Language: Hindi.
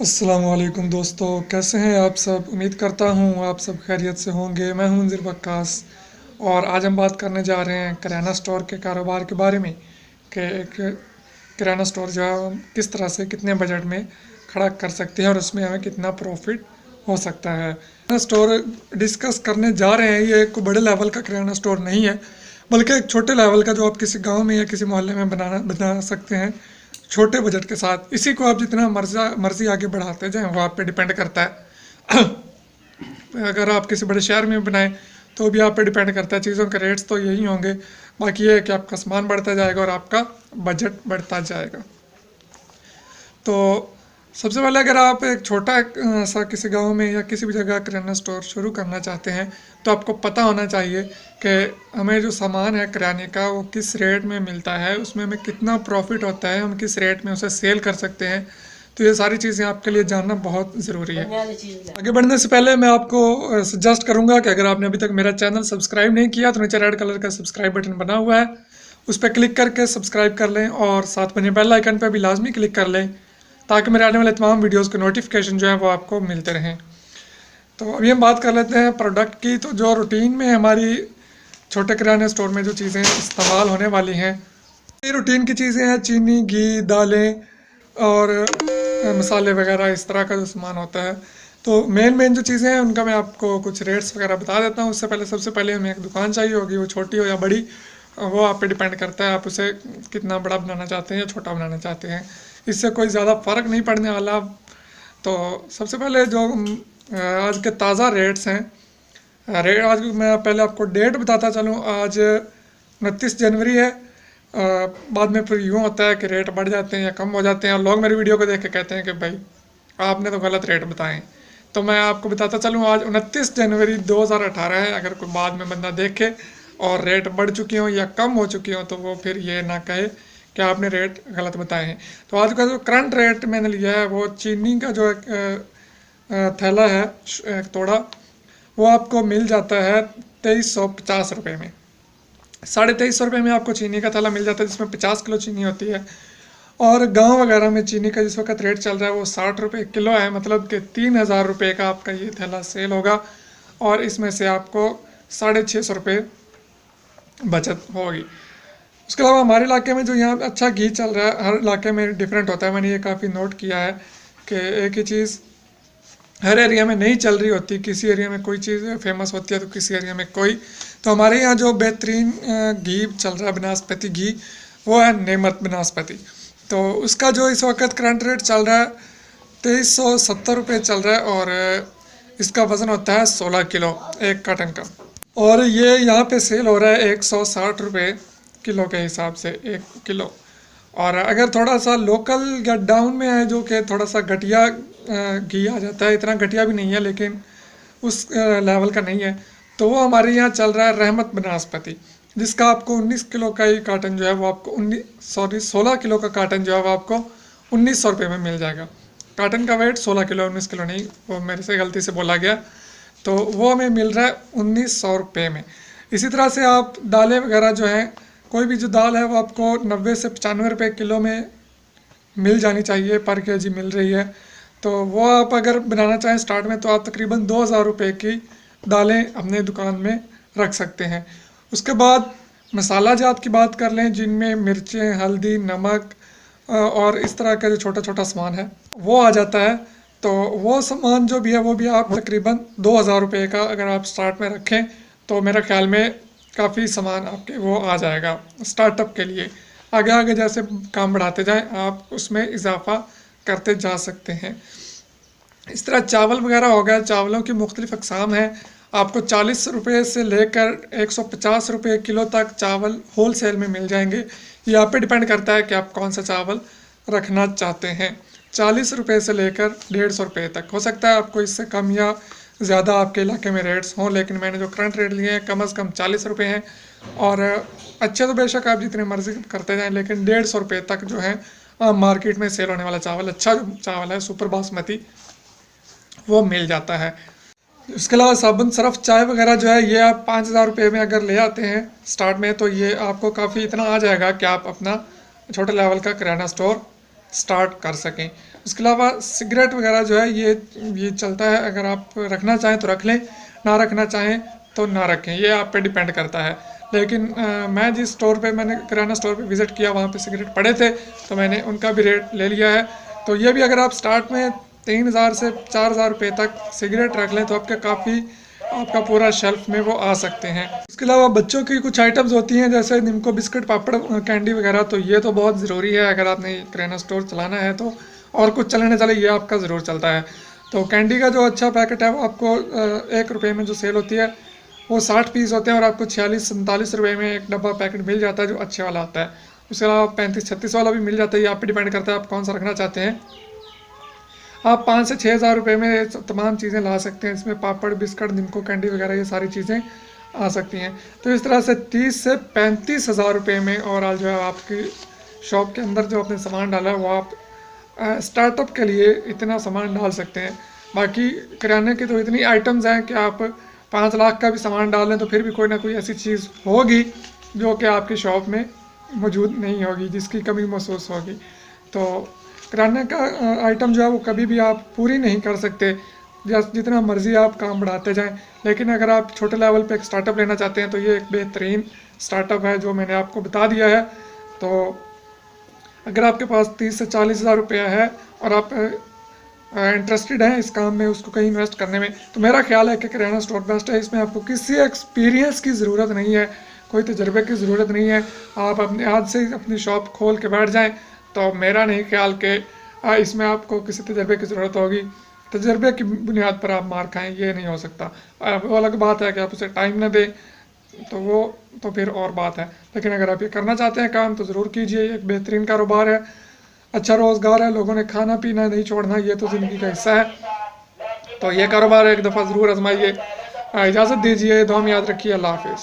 अस्सलामुअलैकुम दोस्तों, कैसे हैं आप सब। उम्मीद करता हूँ आप सब खैरियत से होंगे। मैं हूँ मंजिल वक्कास और आज हम बात करने जा रहे हैं किराना स्टोर के कारोबार के बारे में कि एक किराना स्टोर जो है हम किस तरह से कितने बजट में खड़ा कर सकते हैं और उसमें हमें कितना प्रॉफिट हो सकता है। किराना स्टोर डिस्कस करने जा रहे हैं, ये कोई बड़े लेवल का किराना स्टोर नहीं है बल्कि एक छोटे लेवल का जो आप किसी गांव में या किसी मोहल्ले में बना सकते हैं छोटे बजट के साथ। इसी को आप जितना मर्जी आगे बढ़ाते जाएं वो आप पे डिपेंड करता है। अगर आप किसी बड़े शहर में बनाएं तो भी आप पे डिपेंड करता है। चीज़ों के रेट्स तो यही होंगे, बाकी ये है कि आपका सामान बढ़ता जाएगा और आपका बजट बढ़ता जाएगा। तो सबसे पहले अगर आप एक छोटा सा किसी गांव में या किसी भी जगह किराना स्टोर शुरू करना चाहते हैं तो आपको पता होना चाहिए कि हमें जो सामान है किराने का वो किस रेट में मिलता है, उसमें हमें कितना प्रॉफिट होता है, हम किस रेट में उसे सेल कर सकते हैं। तो ये सारी चीज़ें आपके लिए जानना बहुत ज़रूरी है। आगे बढ़ने से पहले मैं आपको सजेस्ट करूंगा कि अगर आपने अभी तक मेरा चैनल सब्सक्राइब नहीं किया तो नीचे रेड कलर का सब्सक्राइब बटन बना हुआ है, उस पर क्लिक करके सब्सक्राइब कर लें और साथ बने बेल आइकन पर भी लाजमी क्लिक कर लें ताकि मेरे आने वाले तमाम वीडियोस के नोटिफिकेशन जो है वो आपको मिलते रहें। तो अभी हम बात कर लेते हैं प्रोडक्ट की। तो जो रूटीन में हमारी छोटे किराने स्टोर में जो चीज़ें इस्तेमाल होने वाली हैं, ये रूटीन की चीज़ें हैं चीनी, घी, दालें और मसाले वगैरह, इस तरह का जो सामान होता है। तो मेन जो चीज़ें हैं उनका मैं आपको कुछ रेट्स वगैरह बता देता हूँ। उससे पहले सबसे पहले हमें एक दुकान चाहिए होगी, वो छोटी हो या बड़ी वो आप पे डिपेंड करता है, आप उसे कितना बड़ा बनाना चाहते हैं या छोटा बनाना चाहते हैं, इससे कोई ज़्यादा फ़र्क नहीं पड़ने वाला। तो सबसे पहले जो आज के ताज़ा रेट्स हैं, रेट आज मैं पहले आपको डेट बताता चलूँ। आज 29 जनवरी है। बाद में फिर यूँ होता है कि रेट बढ़ जाते हैं या कम हो जाते हैं और लोग मेरी वीडियो को देख के कहते हैं कि भाई आपने तो गलत रेट बताए। तो मैं आपको बताता चलूँ आज 29 जनवरी 2018 है। अगर कोई बाद में बंदा देखे और रेट बढ़ चुकी हो या कम हो चुकी हो तो वो फिर ये ना कहे कि आपने रेट गलत बताए हैं। तो आज का जो करंट रेट मैंने लिया है वो चीनी का जो एक थैला है, एक तोड़ा, वो आपको मिल जाता है 2350 रुपये में। 2350 रुपये में आपको चीनी का थैला मिल जाता है जिसमें 50 किलो चीनी होती है। और गांव वगैरह में चीनी का जिस वक्त रेट चल रहा है वो 60 रुपये किलो है, मतलब कि 3000 रुपये का आपका ये थैला सेल होगा और इसमें से आपको 650 रुपये बचत होगी। उसके अलावा हमारे इलाके में जो यहाँ अच्छा घी चल रहा है, हर इलाके में डिफरेंट होता है, मैंने ये काफ़ी नोट किया है कि एक ही चीज़ हर एरिया में नहीं चल रही होती। किसी एरिया में कोई चीज़ फेमस होती है तो किसी एरिया में कोई। तो हमारे यहाँ जो बेहतरीन घी चल रहा है बनास्पति घी, वो है नेमत बनास्पति। तो उसका जो इस वक्त करंट रेट चल रहा है 2370 रुपये चल रहा है और इसका वज़न होता है 16 किलो एक कार्टन का। और ये यहाँ पे सेल हो रहा है 160 रुपये किलो के हिसाब से 1 किलो। और अगर थोड़ा सा लोकल या डाउन में है जो कि थोड़ा सा घटिया घी आ जाता है, इतना घटिया भी नहीं है लेकिन उस लेवल का नहीं है, तो वो हमारे यहाँ चल रहा है रहमत बनास्पति, जिसका आपको 19 किलो का ही कार्टन जो है वो आपको 16 किलो का कार्टन जो है वो आपको 1900 रुपये में मिल जाएगा। कार्टन का वेट 16 किलो, 19 किलो नहीं, वो मेरे से गलती से बोला गया। तो वो हमें मिल रहा है 1900 रुपये में। इसी तरह से आप दालें वगैरह जो हैं, कोई भी जो दाल है वो आपको 90 से 95 रुपये किलो में मिल जानी चाहिए, पर केजी मिल रही है। तो वो आप अगर बनाना चाहें स्टार्ट में तो आप तकरीबन 2000 रुपये की दालें अपने दुकान में रख सकते हैं। उसके बाद मसाला जात की बात कर लें जिनमें मिर्चें, हल्दी, नमक और इस तरह का जो छोटा छोटा सामान है वो आ जाता है। तो वो सामान जो भी है वो भी आप तकरीबन 2000 रुपये का अगर आप स्टार्ट में रखें तो मेरा ख्याल में काफ़ी सामान आपके वो आ जाएगा स्टार्टअप के लिए। आगे आगे जैसे काम बढ़ाते जाएं आप उसमें इजाफा करते जा सकते हैं। इस तरह चावल वगैरह हो गया, चावलों की मुख्तलिफ अक़साम हैं। आपको 40 रुपये से लेकर 150 रुपये किलो तक चावल होल सेल में मिल जाएंगे। ये आप पे डिपेंड करता है कि आप कौन सा चावल रखना चाहते हैं। 40 रुपये से लेकर 150 रुपये तक, हो सकता है आपको इससे कम या ज़्यादा आपके इलाके में रेट्स हों, लेकिन मैंने जो करंट रेट लिए हैं कम से कम 40 रुपये हैं। और अच्छे तो बेशक आप जितने मर्जी करते जाएं, लेकिन 150 रुपये तक जो है मार्केट में सेल होने वाला चावल, अच्छा जो चावल है सुपर बासमती, वो मिल जाता है। इसके अलावा साबुन, सरफ, चाय वगैरह जो है ये आप 5000 रुपये में अगर ले आते हैं स्टार्ट में तो ये आपको काफ़ी इतना आ जाएगा कि आप अपना छोटे लेवल का किराना स्टोर स्टार्ट कर सकें। उसके अलावा सिगरेट वगैरह जो है ये चलता है, अगर आप रखना चाहें तो रख लें, ना रखना चाहें तो ना रखें, ये आप पे डिपेंड करता है। लेकिन मैं जिस स्टोर पे मैंने किराना स्टोर पे विज़िट किया वहाँ पे सिगरेट पड़े थे, तो मैंने उनका भी रेट ले लिया है। तो ये भी अगर आप स्टार्ट में 3,000 से 4,000 रुपये तक सिगरेट रख लें तो आपके काफ़ी आपका पूरा शेल्फ में वो आ सकते हैं। इसके अलावा बच्चों की कुछ आइटम्स होती हैं जैसे निम्को बिस्किट, पापड़, कैंडी वगैरह, तो ये तो बहुत ज़रूरी है अगर आपने किराना स्टोर चलाना है तो, और कुछ चले ना चले ये आपका ज़रूर चलता है। तो कैंडी का जो अच्छा पैकेट है वो आपको 1 रुपये में जो सेल होती है वो 60 पीस होते हैं और आपको 46-47 रुपये में एक डब्बा पैकेट मिल जाता है जो अच्छे वाला आता है। उसके अलावा 35-36 वाला भी मिल जाता है, ये आप पे डिपेंड करता है आप कौन सा रखना चाहते हैं। आप 5 से 6,000 रुपये में तमाम चीज़ें ला सकते हैं, इसमें पापड़, बिस्कुट, निम्को, कैंडी वगैरह ये सारी चीज़ें आ सकती हैं। तो इस तरह से 30 से 35,000 रुपये में ओवरऑल जो है आपकी शॉप के अंदर जो आपने सामान डाला है वो आप स्टार्टअप के लिए इतना सामान डाल सकते हैं। बाकी किराने की तो इतनी आइटम्स हैं कि आप 5 लाख का भी सामान डाल लें तो फिर भी कोई ना कोई ऐसी चीज़ होगी जो कि आपकी शॉप में मौजूद नहीं होगी, जिसकी कमी महसूस होगी। तो किराने का आइटम जो है वो कभी भी आप पूरी नहीं कर सकते, जितना मर्ज़ी आप काम बढ़ाते जाएं। लेकिन अगर आप छोटे लेवल पे एक स्टार्टअप लेना चाहते हैं तो ये एक बेहतरीन स्टार्टअप है जो मैंने आपको बता दिया है। तो अगर आपके पास 30 से 40,000 रुपया है और आप इंटरेस्टेड हैं इस काम में, उसको कहीं इन्वेस्ट करने में, तो मेरा ख्याल है कि किराना स्टोर बेस्ट है। इसमें आपको किसी एक्सपीरियंस की ज़रूरत नहीं है, कोई तजर्बे की ज़रूरत नहीं है। आप अपने हाथ से अपनी शॉप खोल के बैठ जाएं तो मेरा नहीं ख्याल कि इसमें आपको किसी तजर्बे की ज़रूरत होगी। तजर्बे की बुनियाद पर आप मार खाएँ, ये नहीं हो सकता। वो अलग बात है कि आप उसे टाइम ना दें तो वो तो फिर और बात है। लेकिन अगर आप ये करना चाहते हैं काम तो ज़रूर कीजिए, एक बेहतरीन कारोबार है, अच्छा रोज़गार है, लोगों ने खाना पीना नहीं छोड़ना, ये तो ज़िंदगी का हिस्सा है। तो ये कारोबार एक दफ़ा ज़रूर आजमाइए। इजाज़त दीजिए, दुआ में याद रखिए, अल्लाह हाफ़िज़।